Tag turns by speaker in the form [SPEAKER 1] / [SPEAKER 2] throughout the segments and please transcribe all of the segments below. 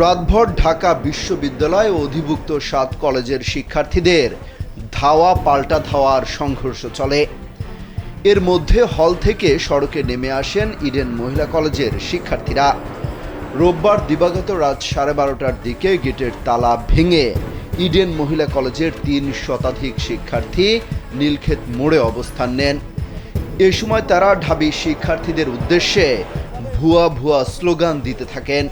[SPEAKER 1] রাতভর ঢাকা বিশ্ববিদ্যালয় ও অধিভুক্ত ৭ কলেজের শিক্ষার্থীদের ধাওয়া পাল্টা ধাওয়ার সংঘর্ষ চলে। এর মধ্যে হল থেকে সড়কে নেমে আসেন ইডেন মহিলা কলেজের শিক্ষার্থীরা। রোববার দিবাগত রাত 12:30টার দিকে গেটের তালা ভেঙে ইডেন মহিলা কলেজের ৩ শতাধিক শিক্ষার্থী নীলক্ষেত মোড়ে অবস্থান নেন। এ সময় তারা ঢাবি শিক্ষার্থীদের উদ্দেশ্যে ভুয়া ভুয়া স্লোগান দিতে থাকেন।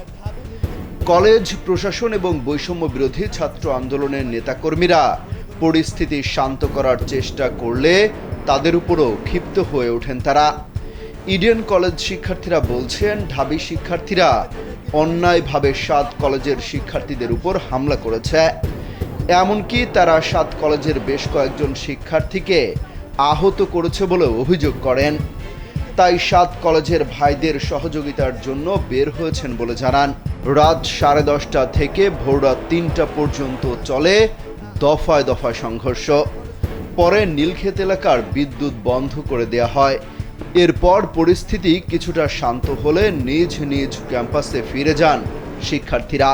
[SPEAKER 1] কলেজ প্রশাসন এবং বৈষম্য বিরোধী ছাত্র আন্দোলনের নেতাকর্মীরা পরিস্থিতি শান্ত করার চেষ্টা করলে তাদের উপরও ক্ষিপ্ত হয়ে ওঠেন তারা। ইডেন কলেজ শিক্ষার্থীরা বলছেন, ঢাবি শিক্ষার্থীরা অন্যায়ভাবে ৭ কলেজের শিক্ষার্থীদের উপর হামলা করেছে। এমনকি তারা ৭ কলেজের বেশ কয়েকজন শিক্ষার্থীকে আহত করেছে বলে অভিযোগ করেন। তাই ৭ কলেজের ভাইদের সহযোগিতার জন্য বের হয়েছেন বলে জানান। রাত 10:30 থেকে ভোর রাত 3টা পর্যন্ত চলে দফায় দফায় সংঘর্ষ। পরে নীলক্ষেত এলাকার বিদ্যুৎ বন্ধ করে দেয়া হয়। এরপর পরিস্থিতি কিছুটা শান্ত হলে নিজ নিজ ক্যাম্পাসে ফিরে যান শিক্ষার্থীরা।